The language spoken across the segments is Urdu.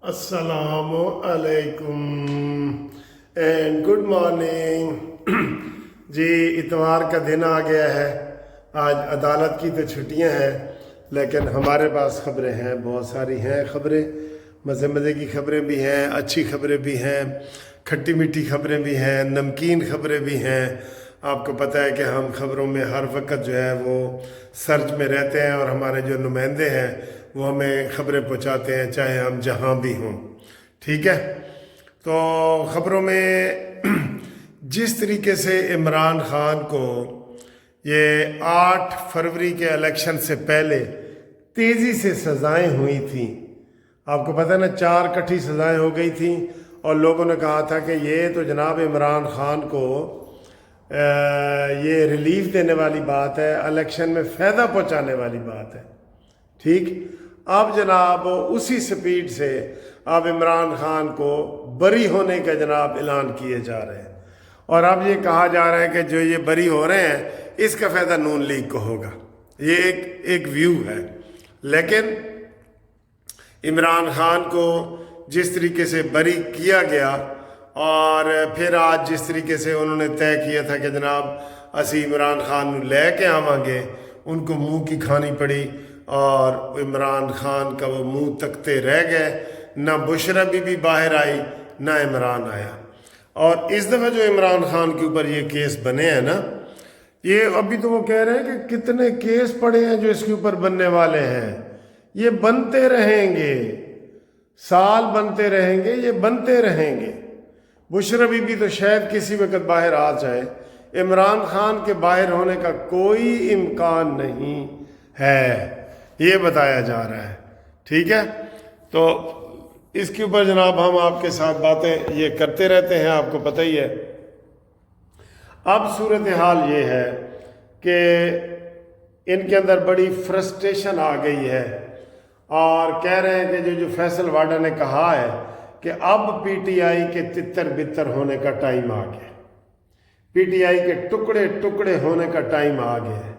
السلام علیکم اینڈ گڈ مارننگ جی اتوار کا دن آ گیا ہے. آج عدالت کی تو چھٹیاں ہیں لیکن ہمارے پاس خبریں ہیں، بہت ساری ہیں خبریں. مزے مزے کی خبریں بھی ہیں، اچھی خبریں بھی ہیں، کھٹی میٹھی خبریں بھی ہیں، نمکین خبریں بھی ہیں. آپ کو پتہ ہے کہ ہم خبروں میں ہر وقت جو ہے وہ سرچ میں رہتے ہیں اور ہمارے جو نمائندے ہیں وہ ہمیں خبریں پہنچاتے ہیں چاہے ہم جہاں بھی ہوں. ٹھیک ہے، تو خبروں میں جس طریقے سے عمران خان کو یہ 8 فروری کے الیکشن سے پہلے تیزی سے سزائیں ہوئی تھیں، آپ کو پتہ ہے نا، 4 کٹھی سزائیں ہو گئی تھیں اور لوگوں نے کہا تھا کہ یہ تو جناب عمران خان کو یہ ریلیف دینے والی بات ہے، الیکشن میں فائدہ پہنچانے والی بات ہے. ٹھیک، اب جناب اسی سپیڈ سے اب عمران خان کو بری ہونے کا جناب اعلان کیے جا رہے ہیں اور اب یہ کہا جا رہا ہے کہ جو یہ بری ہو رہے ہیں اس کا فائدہ نون لیگ کو ہوگا. یہ ایک ویو ہے. لیکن عمران خان کو جس طریقے سے بری کیا گیا اور پھر آج جس طریقے سے انہوں نے طے کیا تھا کہ جناب اسی عمران خان نو لے کے آواں گے، ان کو منہ کی کھانی پڑی اور عمران خان کا وہ منہ تکتے رہ گئے. نہ بشرا بھی باہر آئی نہ عمران آیا. اور اس دفعہ جو عمران خان کے اوپر یہ کیس بنے ہیں نا، یہ ابھی تو وہ کہہ رہے ہیں کہ کتنے کیس پڑے ہیں جو اس کے اوپر بننے والے ہیں. یہ بنتے رہیں گے، سال بنتے رہیں گے، یہ بنتے رہیں گے. بشرا بھی تو شاید کسی وقت باہر آ جائے. عمران خان کے باہر ہونے کا کوئی امکان نہیں ہے، یہ بتایا جا رہا ہے. ٹھیک ہے، تو اس کے اوپر جناب ہم آپ کے ساتھ باتیں یہ کرتے رہتے ہیں، آپ کو پتہ ہی ہے. اب صورتحال یہ ہے کہ ان کے اندر بڑی فرسٹریشن آ گئی ہے اور کہہ رہے ہیں کہ جو فیصل واڈا نے کہا ہے کہ اب پی ٹی آئی کے تتر بتر ہونے کا ٹائم آ گیا، پی ٹی آئی کے ٹکڑے ٹکڑے ہونے کا ٹائم آ گیا ہے.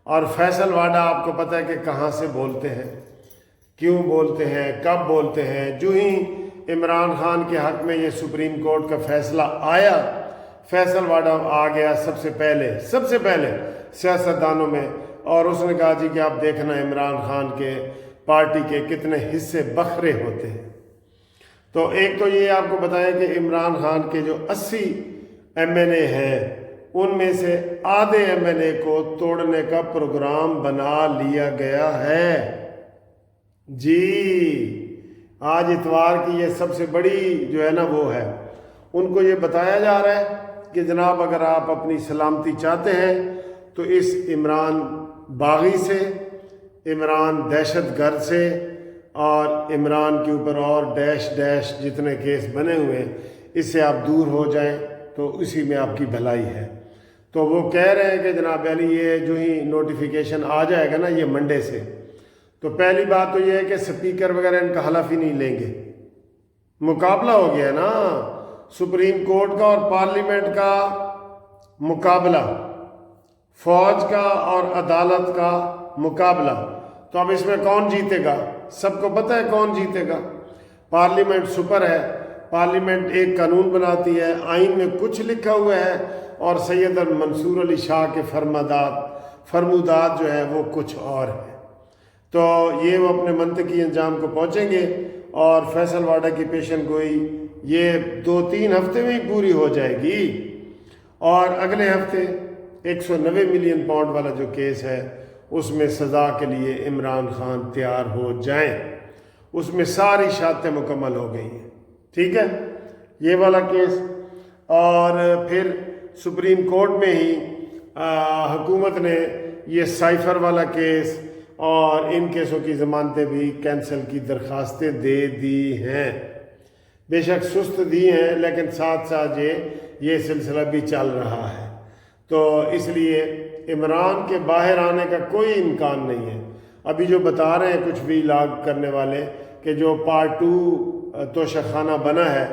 اور فیصل واڈا آپ کو پتہ ہے کہ کہاں سے بولتے ہیں، کیوں بولتے ہیں، کب بولتے ہیں. جو ہی عمران خان کے حق میں یہ سپریم کورٹ کا فیصلہ آیا، فیصل واڈا آ گیا سب سے پہلے سیاستدانوں میں اور اس نے کہا جی کہ آپ دیکھنا عمران خان کے پارٹی کے کتنے حصے بکھرے ہوتے ہیں. تو ایک تو یہ آپ کو بتائیں کہ عمران خان کے جو 80 ایم این اے ہیں ان میں سے آدھے ایم این اے کو توڑنے کا پروگرام بنا لیا گیا ہے. جی آج اتوار کی یہ سب سے بڑی جو ہے نا وہ ہے، ان کو یہ بتایا جا رہا ہے کہ جناب اگر آپ اپنی سلامتی چاہتے ہیں تو اس عمران باغی سے، عمران دہشت گرد سے اور عمران کے اوپر اور ڈیش ڈیش جتنے کیس بنے ہوئے ہیں اس سے آپ دور ہو جائیں تو اسی میں آپ کی بھلائی ہے. تو وہ کہہ رہے ہیں کہ جناب علی یہ جو ہی نوٹیفیکیشن آ جائے گا نا یہ منڈے سے، تو پہلی بات تو یہ ہے کہ سپیکر وغیرہ ان کا حلف ہی نہیں لیں گے. مقابلہ ہو گیا نا سپریم کورٹ کا اور پارلیمنٹ کا مقابلہ، فوج کا اور عدالت کا مقابلہ. تو اب اس میں کون جیتے گا؟ سب کو پتہ ہے کون جیتے گا. پارلیمنٹ سپر ہے، پارلیمنٹ ایک قانون بناتی ہے، آئین میں کچھ لکھا ہوا ہے اور سید منصور علی شاہ کے فرمودات جو ہے وہ کچھ اور ہے. تو یہ وہ اپنے منطقی انجام کو پہنچیں گے اور فیصل واڈا کی پیشن گوئی یہ 2-3 ہفتے میں ہی پوری ہو جائے گی. اور اگلے ہفتے 190 ملین پاؤنڈ والا جو کیس ہے اس میں سزا کے لیے عمران خان تیار ہو جائیں. اس میں ساری شرطیں مکمل ہو گئی ہیں. ٹھیک ہے، یہ والا کیس. اور پھر سپریم کورٹ میں ہی حکومت نے یہ سائفر والا کیس اور ان کیسوں کی ضمانتیں بھی کینسل کی درخواستیں دے دی ہیں. بے شک سست دی ہیں لیکن ساتھ ساتھ یہ سلسلہ بھی چل رہا ہے. تو اس لیے عمران کے باہر آنے کا کوئی امکان نہیں ہے. ابھی جو بتا رہے ہیں کچھ بھی لاگ کرنے والے کہ جو پارٹ 2 توشہ خانہ بنا ہے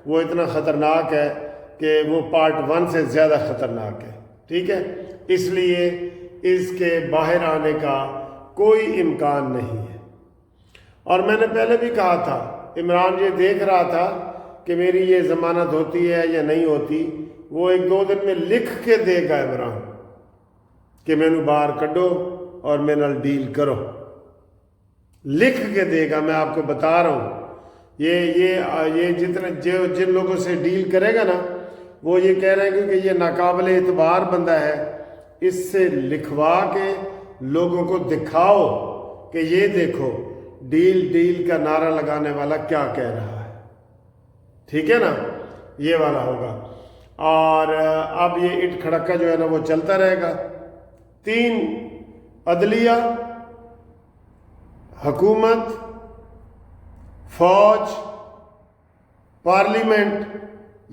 وہ اتنا خطرناک ہے کہ وہ پارٹ 1 سے زیادہ خطرناک ہے. ٹھیک ہے، اس لیے اس کے باہر آنے کا کوئی امکان نہیں ہے. اور میں نے پہلے بھی کہا تھا عمران یہ دیکھ رہا تھا کہ میری یہ ضمانت ہوتی ہے یا نہیں ہوتی، وہ 1-2 دن میں لکھ کے دے گا عمران کہ مینو باہر کڈو اور میرے نال ڈیل کرو، لکھ کے دے گا۔ میں آپ کو بتا رہا ہوں، یہ جن لوگوں سے ڈیل کرے گا نا، وہ یہ کہہ رہے ہیں کہ یہ ناقابل اعتبار بندہ ہے، اس سے لکھوا کے لوگوں کو دکھاؤ کہ یہ دیکھو ڈیل کا نعرہ لگانے والا کیا کہہ رہا ہے، ٹھیک ہے نا، یہ والا ہوگا۔ اور اب یہ اٹ کھڑکا جو ہے نا وہ چلتا رہے گا۔ 3 عدلیہ، حکومت، فوج، پارلیمنٹ،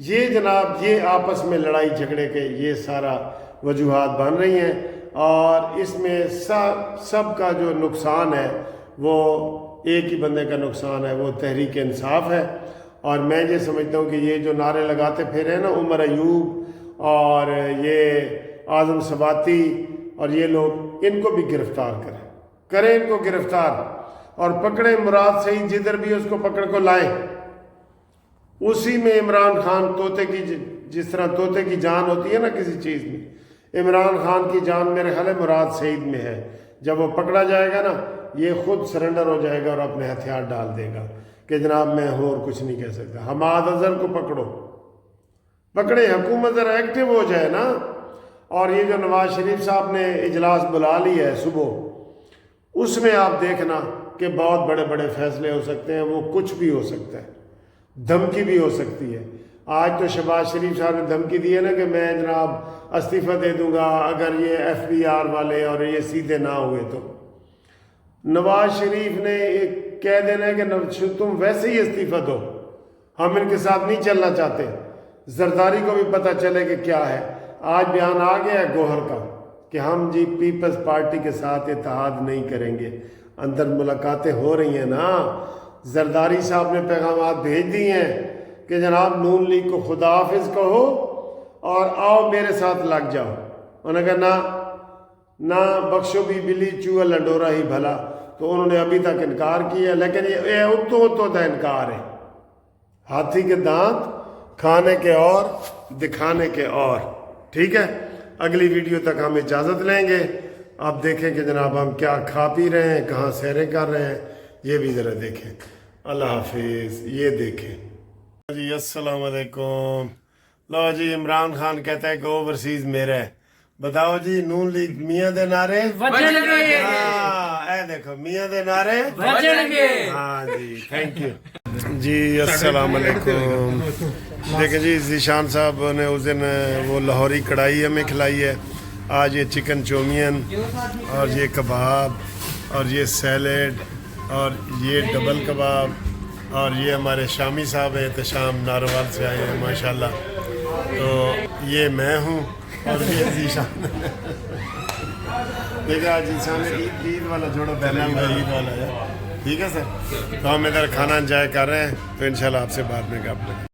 یہ جناب یہ آپس میں لڑائی جھگڑے کے یہ سارا وجوہات بن رہی ہیں، اور اس میں سب کا جو نقصان ہے وہ ایک ہی بندے کا نقصان ہے، وہ تحریک انصاف ہے۔ اور میں یہ سمجھتا ہوں کہ یہ جو نعرے لگاتے پھر ہیں نا، عمر ایوب اور یہ اعظم سباتی اور یہ لوگ، ان کو بھی گرفتار کریں ان کو گرفتار، اور پکڑیں مراد سعید، جدھر بھی اس کو پکڑ کو لائیں۔ اسی میں عمران خان طوطے کی، جس طرح طوطے کی جان ہوتی ہے نا کسی چیز میں، عمران خان کی جان میرے خیال ہے مراد سعید میں ہے۔ جب وہ پکڑا جائے گا نا، یہ خود سرنڈر ہو جائے گا اور اپنے ہتھیار ڈال دے گا کہ جناب میں اور کچھ نہیں کہہ سکتا۔ حماد اظہر کو پکڑے، حکومت ذرا ایکٹیو ہو جائے نا۔ اور یہ جو نواز شریف صاحب نے اجلاس بلا لی ہے صبح، اس میں آپ دیکھنا کہ بہت بڑے بڑے فیصلے ہو سکتے ہیں، وہ کچھ بھی ہو سکتا ہے، دھمکی بھی ہو سکتی ہے۔ آج تو شہباز شریف صاحب نے دھمکی دی ہے نا کہ میں جناب استعفیٰ دے دوں گا اگر یہ FBR والے اور یہ سیدھے نہ ہوئے تو۔ نواز شریف نے کہہ دینا ہے کہ تم ویسے ہی استعفیٰ دو، ہم ان کے ساتھ نہیں چلنا چاہتے۔ زرداری کو بھی پتہ چلے کہ کیا ہے۔ آج بیان آ گیا ہے گوہر کا کہ ہم جی پیپلز پارٹی کے ساتھ اتحاد نہیں کریں گے۔ اندر ملاقاتیں ہو رہی ہیں نا، زرداری صاحب نے پیغامات بھیج دی ہیں کہ جناب نون لیگ کو خدا حافظ کہو اور آؤ میرے ساتھ لگ جاؤ۔ انہوں نے کہا نہ بخشو بھی بلی چوہا لنڈورا ہی بھلا، تو انہوں نے ابھی تک انکار کیا، لیکن یہ اتو دا انکار ہے۔ ہاتھی کے دانت کھانے کے اور دکھانے کے اور، ٹھیک ہے۔ اگلی ویڈیو تک ہم اجازت لیں گے۔ آپ دیکھیں کہ جناب ہم کیا کھا پی رہے ہیں، کہاں سیریں کر رہے ہیں، یہ بھی ذرا دیکھیں۔ اللہ حافظ۔ یہ دیکھیں جی، السلام علیکم۔ لو جی، عمران خان کہتا ہے کہ اوورسیز میرا ہے۔ بتاؤ جی، نون لیگ میاں دے نعرے وجن گے۔ ہاں، اے دیکھو میاں دے نعرے وجن گے۔ ہاں جی، تھینک یو جی، السلام علیکم۔ دیکھیں جی، ذیشان صاحب نے اس دن وہ لاہوری کڑھائی ہمیں کھلائی ہے، آج یہ چکن چومین اور یہ کباب اور یہ سیلیڈ اور یہ ڈبل کباب، اور یہ ہمارے شامی صاحب ہیں، احتشام ناروال سے آئے ہیں ماشاءاللہ۔ تو یہ میں ہوں اور یہ ذیشان دیکھا، آج ذیشان نے عید والا جوڑا پہنا ہے، عید والا ہے، ٹھیک ہے سر۔ تو ہم ادھر کھانا انجوائے کر رہے ہیں، تو انشاءاللہ آپ سے بعد میں گپ لیں گے۔